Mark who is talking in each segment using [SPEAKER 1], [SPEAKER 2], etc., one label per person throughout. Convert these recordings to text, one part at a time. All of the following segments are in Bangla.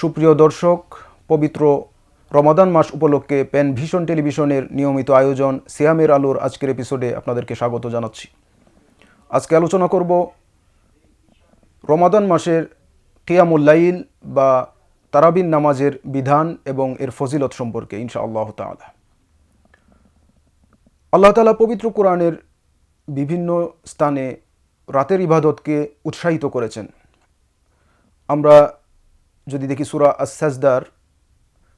[SPEAKER 1] সুপ্রিয় দর্শক, পবিত্র রমাদান মাস উপলক্ষে পেন ভিশন টেলিভিশনের নিয়মিত আয়োজন সিয়ামের আলোর আজকের এপিসোডে আপনাদেরকে স্বাগত জানাচ্ছি। আজকে আলোচনা করব রমাদান মাসের কিয়ামুল লাইল বা তারাবিন নামাজের বিধান এবং এর ফজিলত সম্পর্কে ইনশাআল্লাহ তাআলা। আল্লাহ তাআলা পবিত্র কোরআনের বিভিন্ন স্থানে রাতের ইবাদতকে উৎসাহিত করেছেন। আমরা যদি দেখি সূরা আস-সাজদার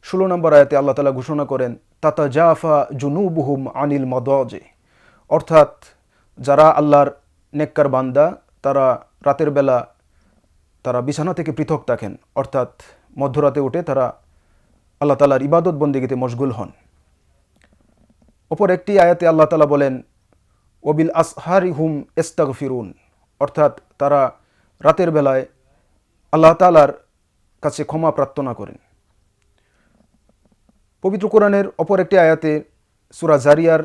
[SPEAKER 1] 16 নম্বর আয়াতে আল্লাহ তাআলা ঘোষণা করেন তাতাজাফা জুনুবুহুম আনিল মাদাজি, অর্থাৎ যারা আল্লাহর নেককার বান্দা তারা রাতের বেলা তারা বিছানা থেকে পৃথক থাকেন, অর্থাৎ মধ্যরাতে উঠে তারা আল্লাহ তাআলার ইবাদত বন্দেগীতে মশগুল হন। অপর একটি আয়াতে আল্লাহ তাআলা বলেন ওবিল আসহারি হুম ইস্তাগফিরুন, অর্থাৎ তারা রাতের বেলায় আল্লাহ তাআলার কাছে ক্ষমা প্রার্থনা করেন। পবিত্র কোরআনের অপর একটি আয়াতে সূরা জারিয়ার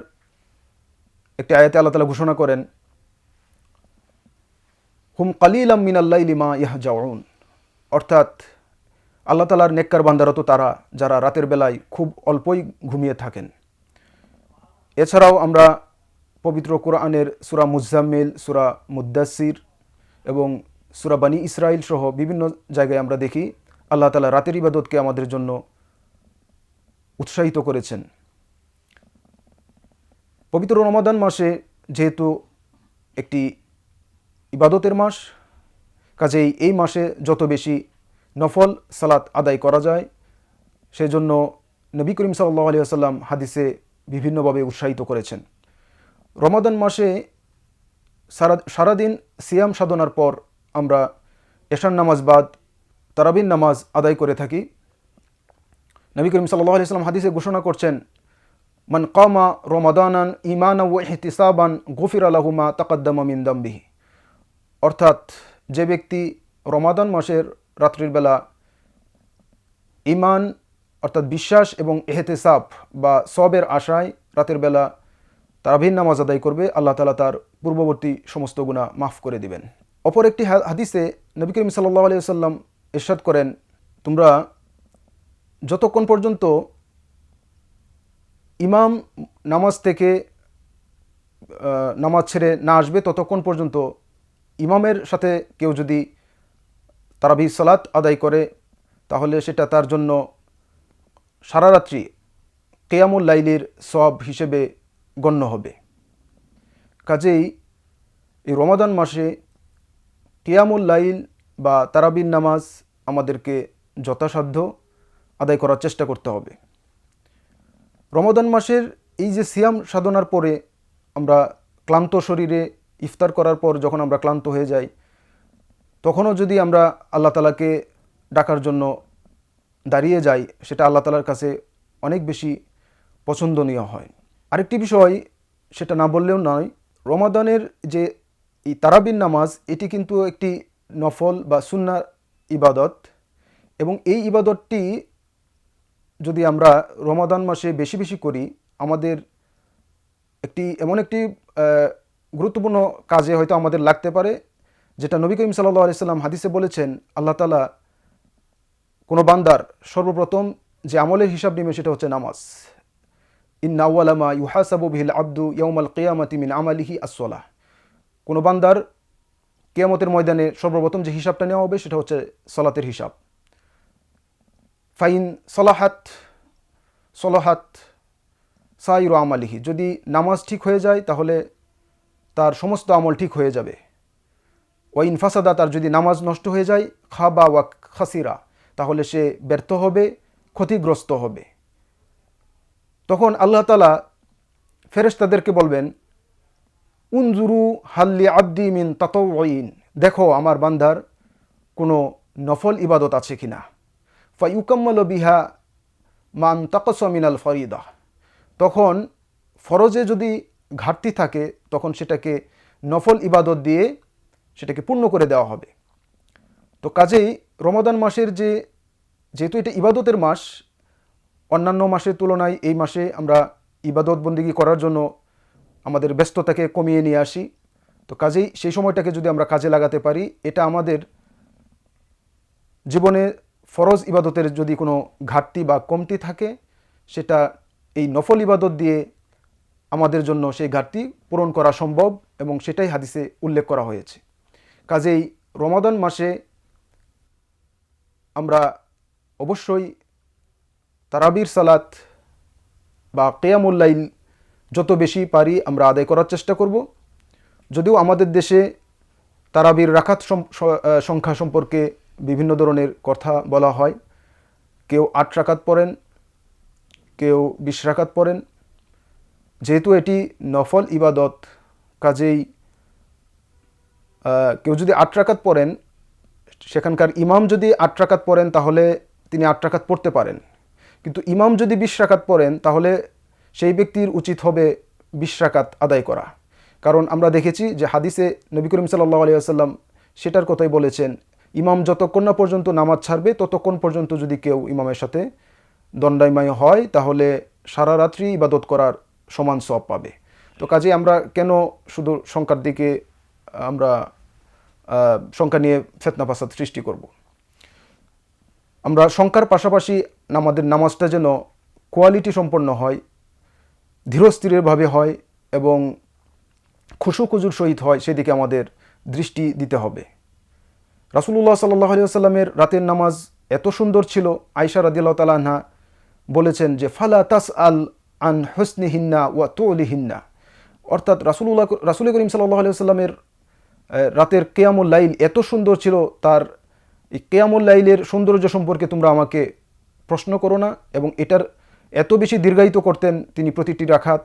[SPEAKER 1] একটি আয়াতে আল্লাহ তাআলা ঘোষণা করেন হুম কালিলাম মিনাল লাইলি মা ইয়াহজাউন, অর্থাৎ আল্লাহ তাআলার নেককার বান্দারা তো তারা যারা রাতের বেলায় খুব অল্পই ঘুমিয়ে থাকেন। এছাড়াও আমরা পবিত্র কোরআনের সূরা মুজাম্মিল, সূরা মুদ্দাসির এবং সূরা বানী ইসরাইল সহ বিভিন্ন জায়গায় আমরা দেখি আল্লাহ তাআলা রাতের ইবাদতকে আমাদের জন্য উৎসাহিত করেছেন। পবিত্র রমাদান মাসে যেহেতু একটি ইবাদতের মাস, কাজেই এই মাসে যত বেশি নফল সালাত আদায় করা যায় সেজন্য নবী করিম সাল্লাল্লাহু আলাইহি ওয়াসাল্লাম হাদিসে বিভিন্নভাবে উৎসাহিত করেছেন। রমাদান মাসে সারাদিন সিয়াম সাধনার পর আমরা এশার নামাজ বাদ তারাবিন নামাজ আদায় করে থাকি। নবী করিম সাল্লাল্লাহু আলাইহি ওয়াসাল্লাম হাদিসে ঘোষণা করছেন মান কামা রমাদানান ঈমানান ওয়া ইহতিসাবান গুফিরা লাহু মা তাকাদ্দামা মিন দামবিহি, অর্থাৎ যে ব্যক্তি রমাদান মাসের রাত্রির বেলা ঈমান অর্থাৎ বিশ্বাস এবং ইহতিসাব বা সবের আশায় রাতের বেলা তারাবিন নামাজ আদায় করবে, আল্লাহ তাআলা তার পূর্ববর্তী সমস্ত গুনাহ মাফ করে দিবেন। অপর একটি হাদিসে নবী করিম সাল্লাল্লাহু আলাইহি ওয়াসাল্লাম ইরশাদ করেন তোমরা যতক্ষণ পর্যন্ত ইমাম নামাজ থেকে নামাজ ছেড়ে না আসবে ততক্ষণ পর্যন্ত ইমামের সাথে কেউ যদি তারাবি সালাত আদায় করে তাহলে সেটা তার জন্য সারা রাত্রি কিয়ামুল লাইলের সওয়াব হিসেবে গণ্য হবে। কাজেই এই রমাদান মাসে কিয়ামুল লাইল বা তারাবির নামাজ আমাদেরকে যথাসাধ্য আদায় করার চেষ্টা করতে হবে। রমাদান মাসের এই যে সিয়াম সাধনার পরে আমরা ক্লান্ত শরীরে ইফতার করার পর যখন আমরা ক্লান্ত হয়ে যাই তখনও যদি আমরা আল্লাহ তাআলাকে ডাকার জন্য দাঁড়িয়ে যাই সেটা আল্লাহ তাআলার কাছে অনেক বেশি পছন্দনীয় হয়। আরেকটি বিষয় সেটা না বললেও নয়, রমাদানের যে এই তারাবিন নামাজ এটি কিন্তু একটি নফল বা সুন্নাহ ইবাদত এবং এই ইবাদতটি যদি আমরা রমাদান মাসে বেশি বেশি করি আমাদের এমন একটি গুরুত্বপূর্ণ কাজে হয়তো আমাদের লাগতে পারে, যেটা নবী করিম সাল্লাল্লাহু আলাইহি সাল্লাম হাদিসে বলেছেন আল্লাহ তাআলা কোনো বান্দার সর্বপ্রথম যে আমলের হিসাব নেবে সেটা হচ্ছে নামাজ। ইন্না আউয়ালা মা ইউহাসাবু বিহিল আবদু ইয়াউমাল কিয়ামাতি মিন আমালিহি আস-সালাহ, কোনো বান্দার কিয়ামতের ময়দানে সর্বপ্রথম যে হিসাবটা নেওয়া হবে সেটা হচ্ছে সালাতের হিসাব। ফাইন সলাহাত সাইরু আমালিহি, যদি নামাজ ঠিক হয়ে যায় তাহলে তার সমস্ত আমল ঠিক হয়ে যাবে। ওয়াইন ফাসাদা, তার যদি নামাজ নষ্ট হয়ে যায় খাবা ওয়া খাসিরা, তাহলে সে ব্যর্থ হবে, ক্ষতিগ্রস্ত হবে। তখন আল্লাহ তাআলা ফেরেশতাদেরকে বলবেন উনজুরু হাল্লি আব্দি মিন তাতাউইন, দেখো আমার বান্দার কোনো নফল ইবাদত আছে কিনা। ফায়ুকাম্মালু বিহা মান তাকাসা মিনাল ফরিদা, তখন ফরজে যদি ঘাটতি থাকে তখন সেটাকে নফল ইবাদত দিয়ে সেটাকে পূর্ণ করে দেওয়া হবে। তো কাজেই রমাদান মাসের যেহেতু এটা ইবাদতের মাস, অন্যান্য মাসের তুলনায় এই মাসে আমরা ইবাদত বন্দেগী করার জন্য আমাদের ব্যস্ততাকে কমিয়ে নিয়ে আসি। তো কাজেই সেই সময়টাকে যদি আমরা কাজে লাগাতে পারি এটা আমাদের জীবনে ফরজ ইবাদতের যদি কোনো ঘাটতি বা কমতি থাকে, সেটা এই নফল ইবাদত দিয়ে আমাদের জন্য সেই ঘাটতি পূরণ করা সম্ভব, এবং সেটাই হাদিসে উল্লেখ করা হয়েছে। কাজেই রমাদান মাসে আমরা অবশ্যই তারাবির সালাত বা কিয়ামুল লাইল যত বেশি পারি আমরা আদায় করার চেষ্টা করব। যদিও আমাদের দেশে তারাবির রাকাত সংখ্যা সম্পর্কে বিভিন্ন ধরনের কথা বলা হয়। কেউ 8 রাকাত পড়েন, কেউ 20 রাকাত পড়েন। যেহেতু এটি নফল ইবাদত, কাজেই কেউ যদি 8 রাকাত পড়েন, সেখানকার ইমাম যদি 8 রাকাত পড়েন তাহলে তিনি 8 রাকাত পড়তে পারেন। কিন্তু ইমাম যদি 20 রাকাত পড়েন তাহলে সেই ব্যক্তির উচিত হবে 20 রাকাত আদায় করা। কারণ আমরা দেখেছি যে হাদিসে নবী করিম সাল্লাল্লাহু আলাইহি ওয়াসাল্লাম সেটার কথাই বলেছেন, ইমাম যতক্ষণ না পর্যন্ত নামাজ ছাড়বে ততক্ষণ পর্যন্ত যদি কেউ ইমামের সাথে দণ্ডায়মান হয় তাহলে সারা রাত্রি ইবাদত করার সমান সওয়াব পাবে। তো কাজে আমরা কেন শুধু সংখ্যার দিকে আমরা সংখ্যা নিয়ে ফিতনা ফাসাদ সৃষ্টি করব? আমরা সংখ্যার পাশাপাশি আমাদের নামাজটা যেন কোয়ালিটি সম্পন্ন হয়, ধীরস্থিরভাবে হয় এবং খুশু খুজুর সহিত হয়, সেদিকে আমাদের দৃষ্টি দিতে হবে। রাসূলুল্লাহ সাল্লাল্লাহু আলাইহি ওয়াসাল্লামের রাতের নামাজ এত সুন্দর ছিল, আয়েশা রাদিয়াল্লাহু তাআলা আনহা বলেছেন যে ফালা তাসআল আন হুসনিহিন্না ওয়া তুলিহিন্না, অর্থাৎ রাসূল করিম সাল্লাল্লাহু আলাইহি ওয়াসাল্লামের রাতের কিয়ামুল লাইল এত সুন্দর ছিল, তার এই কিয়ামুল লাইলের সৌন্দর্য সম্পর্কে তোমরা আমাকে প্রশ্ন করো না, এবং এটার এত বেশি দীর্ঘায়িত করতেন তিনি প্রতিটি রাকাত,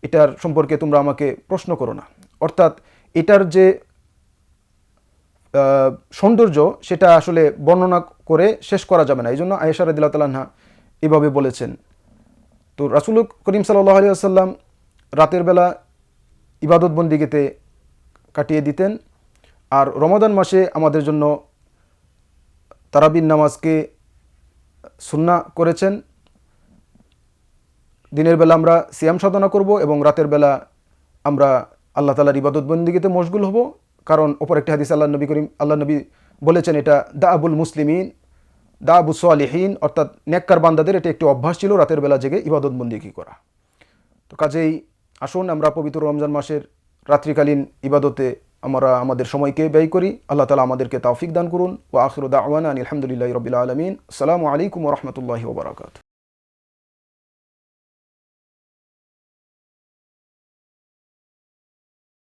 [SPEAKER 1] এটার সম্পর্কে তোমরা আমাকে প্রশ্ন করো না। অর্থাৎ এটার যে সৌন্দর্য সেটা আসলে বর্ণনা করে শেষ করা যাবে না। এই জন্য আয়েশা রাদিয়াল্লাহু তাআলা আনহা এভাবে বলেছেন। তো রাসূল করিম সাল্লাল্লাহু আলাইহি ওয়াসাল্লাম রাতের বেলা ইবাদত বন্দিগিতে কাটিয়ে দিতেন। আর রমাদান মাসে আমাদের জন্য তারাবির নামাজকে সুন্নাহ করেছেন। দিনের বেলা আমরা সিয়াম সাধনা করব এবং রাতের বেলা আমরা আল্লাহ তাআলার ইবাদত বন্দিগিতে মশগুল হব। কারণ অপর একটি হাদিস আল্লাহ নবী বলেছেন, এটা দাআবুল মুসলিমিন দাআবুস সালিহিন, অর্থাৎ নেককার বান্দাদের এটা একটি অভ্যাস ছিল রাতের বেলা জেগে ইবাদত বন্দিগি করা। তো কাজেই আসুন আমরা পবিত্র রমজান মাসের রাত্রিকালীন ইবাদতে আমরা আমাদের সময়কে ব্যয় করি। আল্লাহ তাআলা আমাদেরকে তৌফিক দান করুন। ওয়া আখিরু দাওয়ানা আনিল হামদুলিল্লাহি রাব্বিল আলামিন। আসসালামু আলাইকুম ওয়া রাহমাতুল্লাহি ওয়া বারাকাতুহু।